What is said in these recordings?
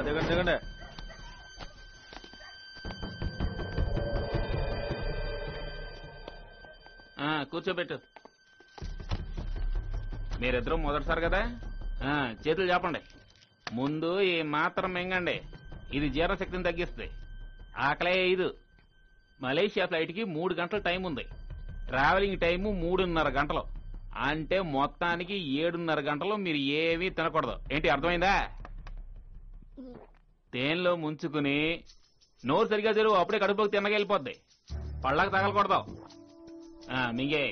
దిగండి దిగండి. కూర్చోబెట్టు. మీరిద్దరూ మొదటిసారి కదా, చేతులు చెప్పండి. ముందు ఈ మాత్రం మింగండి, ఇది జీర్ణశక్తిని తగ్గిస్తుంది. ఆకలే ఇది. మలేషియా ఫ్లైట్ కి 3 గంటల టైం ఉంది. ట్రావెలింగ్ టైము 3.5 గంటలు. అంటే మొత్తానికి 7.5 గంటలు మీరు ఏమీ తినకూడదు. ఏంటి అర్థమైందా? తేనెలో ముంచుకుని నోరు సరిగా తెరువు, అప్పుడే కడుపులోకి తిన్నగెళ్ళిపోద్ది. పళ్ళకు తగలకూడదు. మింగే.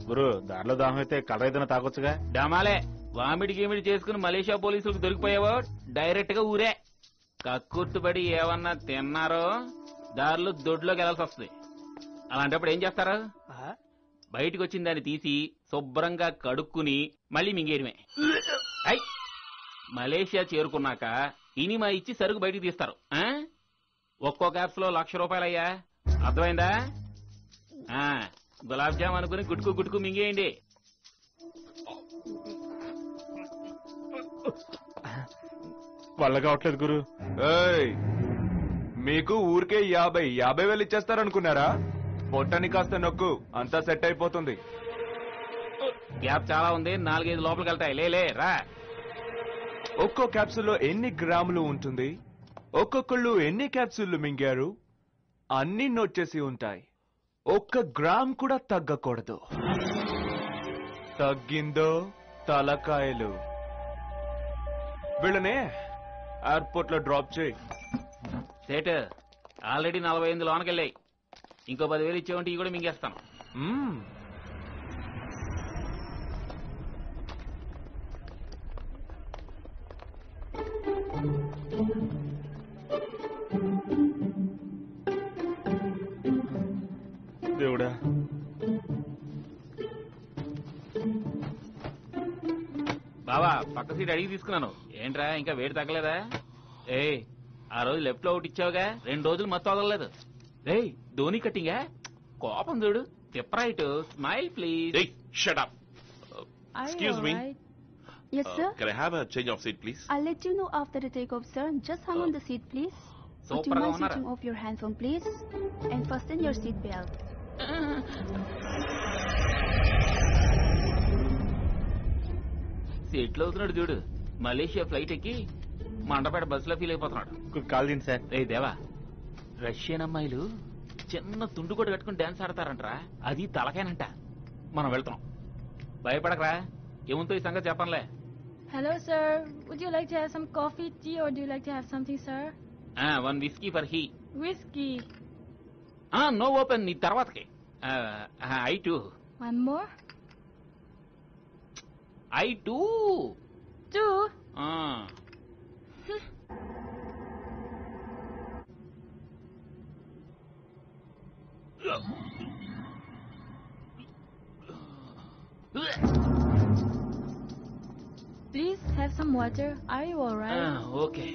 గురు దారిలో దాహం అయితే కడైతేనే తాగొచ్చుగా. డమాలే వామిడి గీమిడి చేసుకుని మలేషియా పోలీసులకు దొరికిపోయావో డైరెక్ట్ గా ఊరే. కక్కుర్తుపడి ఏమన్నా తిన్నారో దారిలో దొడ్లోకి వెళ్లాల్సి వస్తుంది. అలాంటప్పుడు ఏం చేస్తారా? బయటకు వచ్చిన దాన్ని తీసి శుభ్రంగా కడుక్కుని మళ్ళీ మింగేయడమే. మలేషియా చేరుకున్నాక ఇనిమా ఇచ్చి సరుకు బయటికి తీస్తారు. ఒక్కో క్యాప్స్ లో ₹1,00,000 అయ్యా. అర్థమైందా? గులాబ్ జామ్ అనుకుని గుట్టుకు గుట్టుకు మింగేయండి. వల్ల కావట్లేదు గురు. మీకు ఊరికే 50,000 ఇచ్చేస్తారనుకున్నారా? పొట్టని కాస్త నొక్కు, అంతా సెట్ అయిపోతుంది. గ్యాప్ చాలా ఉంది, 4-5 లోపలికి వెళ్తాయి. లేలే రా. ఒక్కో క్యాప్సూల్లో ఎన్ని గ్రాములు ఉంటుంది, ఒక్కొక్కళ్ళు ఎన్ని క్యాప్సూళ్లు మింగారు అన్ని నోట్ చేసి ఉంటాయి. 1 గ్రామ్ కూడా తగ్గకూడదు. తగ్గిందో తలకాయలు. వీళ్ళనే ఎయిర్పోర్ట్ లో డ్రాప్ చేయి. సేట్ ఆల్రెడీ 48 లోనకెళ్ళాయి. ఇంకో 10,000 ఇచ్చేవంటే ఇవి కూడా మింగేస్తాను. దేవుడా, బావా పక్క సీట్ అడిగి తీసుకున్నాను. ఏంట్రా ఇంకా వేడి తగ్గలేదా? ఆ రోజు లెఫ్ట్ లో ఒకటి ఇచ్చావుగా, 2 రోజులు మొత్తం వదలలేదు. ధోని కట్టింగా కోపం చూడు. Right. Smile please. Shut up. Excuse me. Yes, sir. Can I have a change of seat, please? I'll let you know after the takeoff, sir. Just hang on the seat, please. Would you Super mind governor. switching off your handphone, please? And fasten your seat belt. సీట్లో అవుతున్నాడు చూడు. Malaysia flight ఎక్కి మండపేట బస్సులో feel అయిపోతున్నాడు. Call దీని sir. దేవా, Russian అమ్మాయిలు చిన్న తుండు కూడా కట్టుకుని డాన్స్ ఆడతారంటరా. అది తలకేనంట. మనం వెళ్తాం. భయపడకరా. ఏముందో ఈ సంగతి చెప్పనులే. Hello, sir. Would you like to have some coffee, tea, or do you like to have something, sir? 1 whiskey for he. Whiskey. No open. నీ తర్వాతకి. I too. One more? I too. 2? Please have some water. Are you alright? Okay.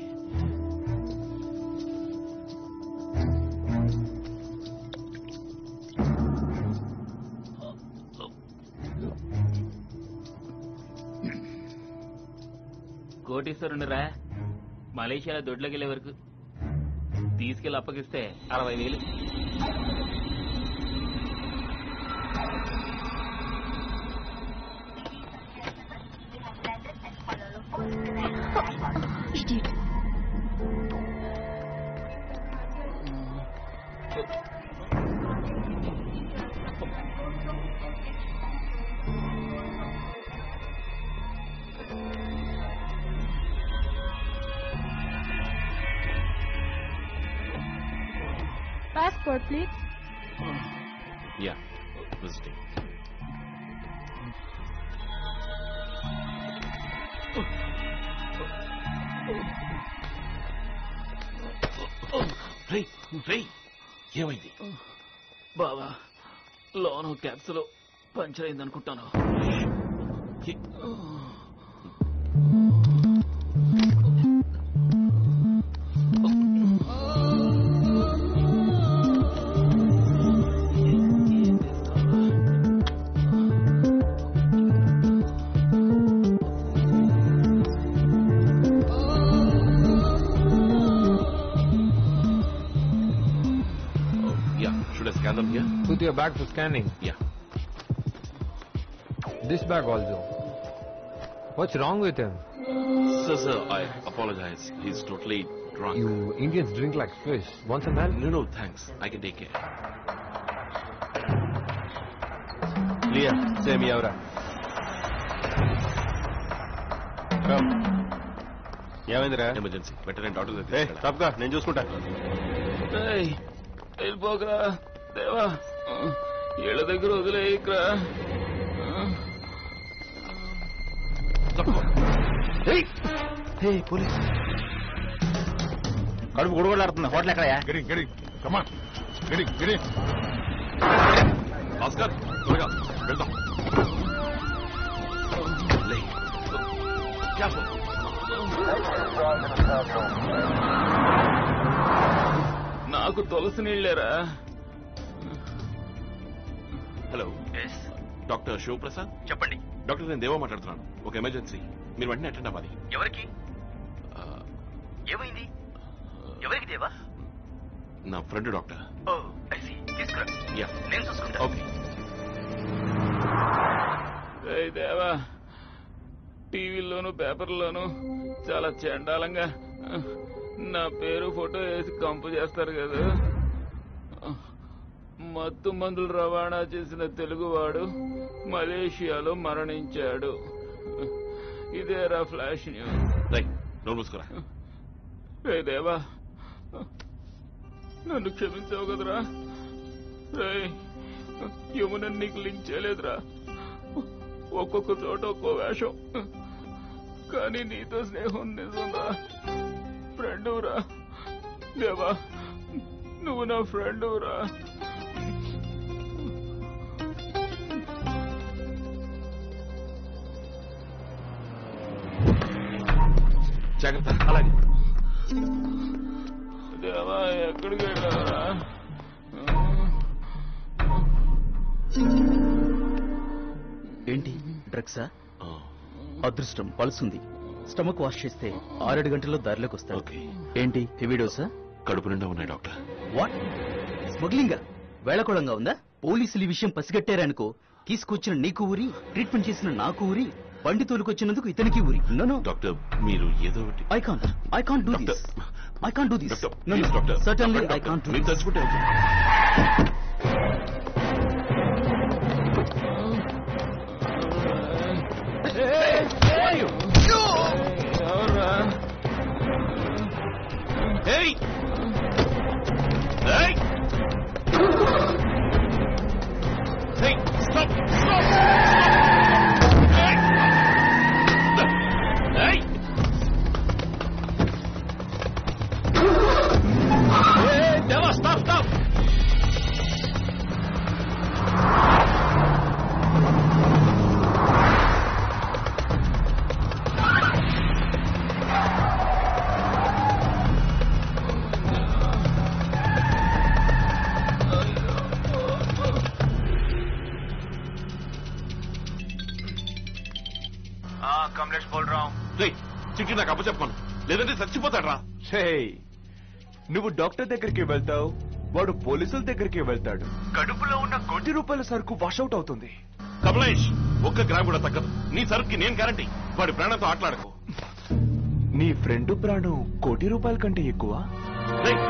కోటీశ్వరునిరా. మలేషియాలో దొడ్లోకి వెళ్లే వరకు తీసుకెళ్లి అప్పగిస్తే 60,000. Idiot. Passport, please. Yeah, visiting. ఏమైంది బావా? లోను క్యాప్సులో puncture అయింది అనుకుంటాను. Should I scan them here? Put your bag for scanning. Yeah. This bag also. What's wrong with him? Sir, I apologize. He's totally drunk. You Indians drink like fish. Want some help? No, thanks. I can take care. లియా same ఎవరా ఏమైందిరా Emergency. Better than daughter ఏ తప్పగా నేను చూసుకుంటా వెళ్ళిపోకరా దేవా ఇళ్ళ దగ్గర వదిలేయకరా police కడుపు గుడగొడలాడుతుంది హోటల్ ఎక్కడయా ఆస్కర్ త్వరగా వెళ్దాం. Careful. నాకు తులసి నీళ్ళేరా హలో డాక్టర్ శివప్రసాద్ చెప్పండి. డాక్టర్ నేను దేవా మాట్లాడుతున్నాను. ఒక ఎమర్జెన్సీ, మీరు వెంటనే అటెండ్ అవ్వాలి. ఎవరికి ఏమైంది? ఎవరికి దేవా? నా friend doctor. Oh I see. తీసుకురా, యా నేను చూసుకుంటా. ఓకే. దేవా టీవీలోను పేపర్లోను చాలా చండాలంగా నా పేరు ఫోటో వేసి కంపు చేస్తారు కదా. మత్తు మందులు రవాణా చేసిన తెలుగువాడు మలేషియాలో మరణించాడు. ఇదేరా ఫ్లాష్ న్యూస్. నోరు మూసుకురా. రే దేవా నన్ను క్షమించావు కదరా. రే యమున నీకు లింక్ చేయలేదురా. ఒక్కొక్క చోట ఒక్కో వేషం, కానీ నీతో స్నేహం నిజంరా. ఫ్రెండురా దేవా, నువ్వు నా ఫ్రెండురా. జాగ్రత్త. అలాగే దేవా ఎక్కడికి వెళ్ళారా? ఏంటి డ్రగ్సా? అదృష్టం పలుసుంది. స్టమక్ వాష్ చేస్తే 6-7 గంటల్లో దారిలోకి వస్తాడు. ఓకే. ఏంటి హెవీ డోసా? కడుపు నిండా ఉన్నాయి డాక్టర్. వాట్? స్మగ్లింగ్ వేళకోళంగా ఉందా? పోలీసులు ఈ విషయం పసిగట్టారనుకో, తీసుకొచ్చిన నీకు ఊరి, ట్రీట్మెంట్ చేసిన నాకు ఊరి, బండి తోలుకొచ్చినందుకు ఇతనికి ఊరి. నో డాక్టర్ మీరు ఏదో ఒకటి. I can't do this. I can't do this. Doctor certainly I can't do మీరు దిస్. తలుచుకుంటే ఎవర్రా? Hey! Hey! Hey! Stop! Stop! Hey! Hey! Hey! Deva, stop! Stop! Kamlesh బోల్ రా. చిట్టి నాకు అప్పచెప్పను, లేదంటే చచ్చిపోతాడ్రా. నువ్వు డాక్టర్ దగ్గరికి వెళ్తావు, వాడు పోలీసుల దగ్గరికి వెళ్తాడు. కడుపులో ఉన్న ₹1,000 సరుకు వాషౌట్ అవుతుంది. కమలేష్, 1 గ్రామ్ కూడా తగ్గదు. నీ సరుకుకి నేను గ్యారంటీ. వాడి ప్రాణంతో ఆటలాడకు. నీ ఫ్రెండ్ ప్రాణం ₹1,00,00,000 కంటే ఎక్కువ. రేయ్,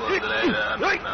వదిలేరా నాన్న?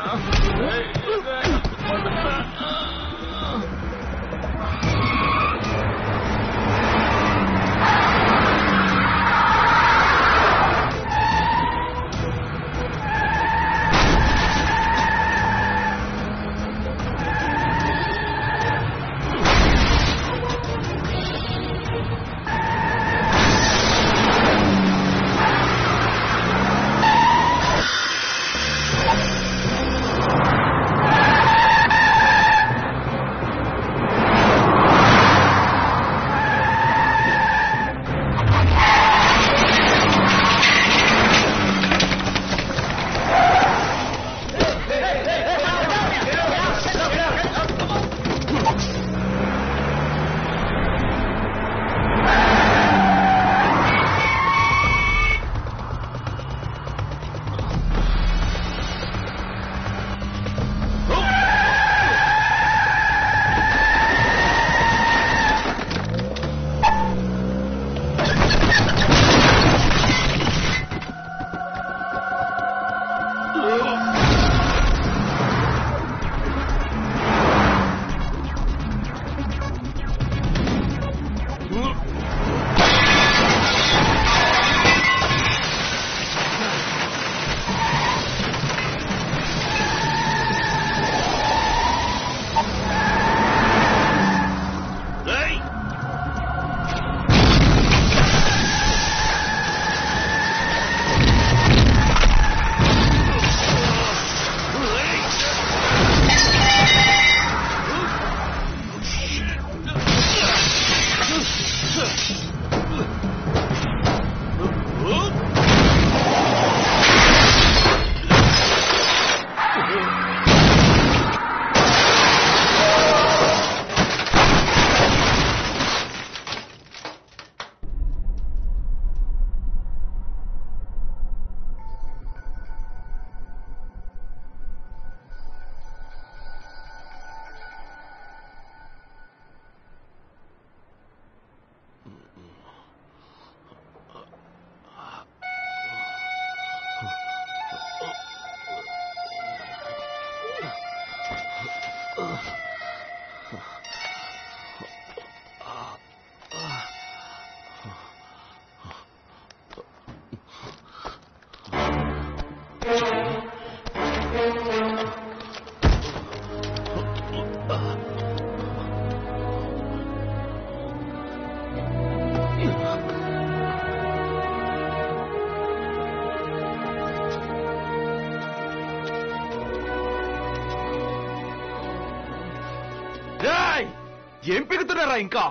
ఏం పెగుతున్నారా ఇంకా?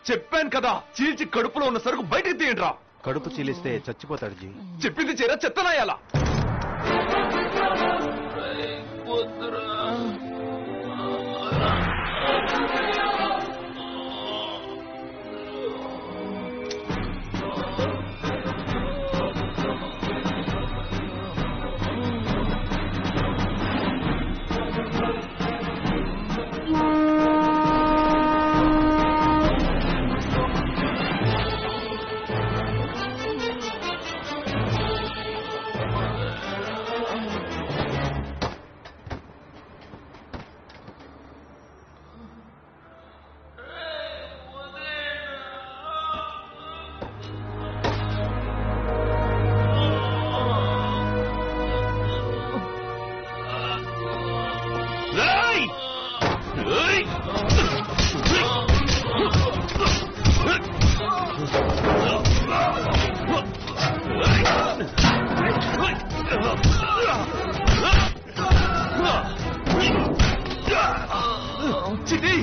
చెప్పాను కదా, చీల్చి కడుపులో ఉన్న సరుకు బయటికి తీయండిరా. కడుపు చీలిస్తే చచ్చిపోతాడు జీ. చెప్పింది చేరా, చెత్తనాయాలా? చిటి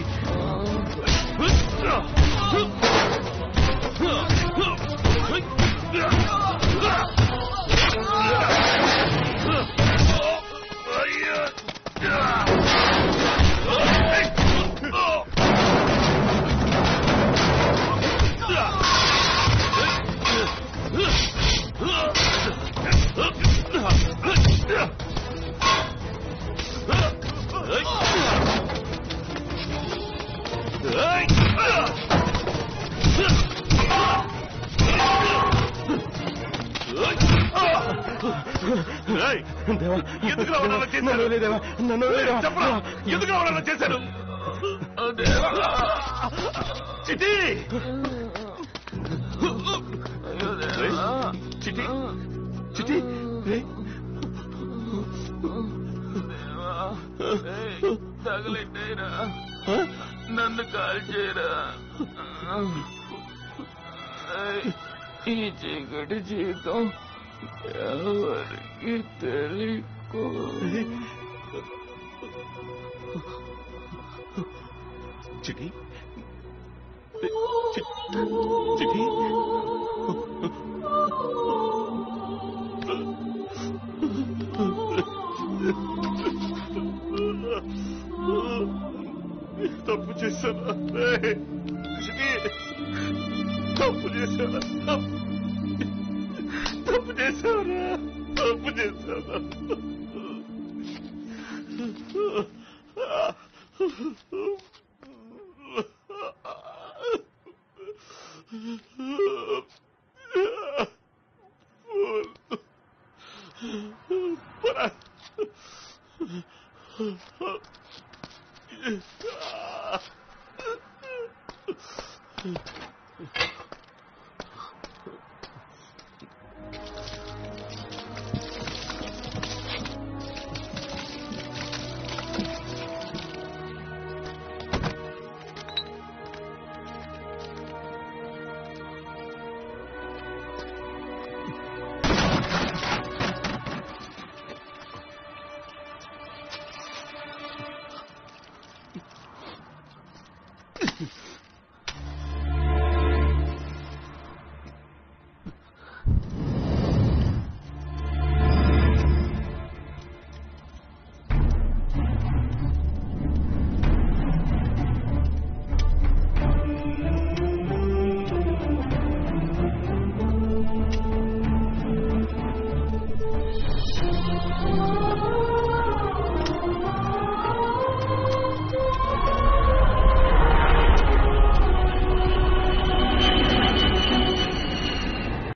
ఎందుకు రావాలన్నా చేశాను? చెప్పరా, ఎందుకు రావాలన్నా చేశాను? చిటి చిటి చిటి తగలెట్టేరా, నన్ను కాల్ చేయరా. ఈ చీకటి జీవితం ఎవరికి తెలియకో. చిటి చిటి తప్పు చేశానా? చిటి తప్పు చేశానా? తప్పు చేశానా? తప్పు చేశానా?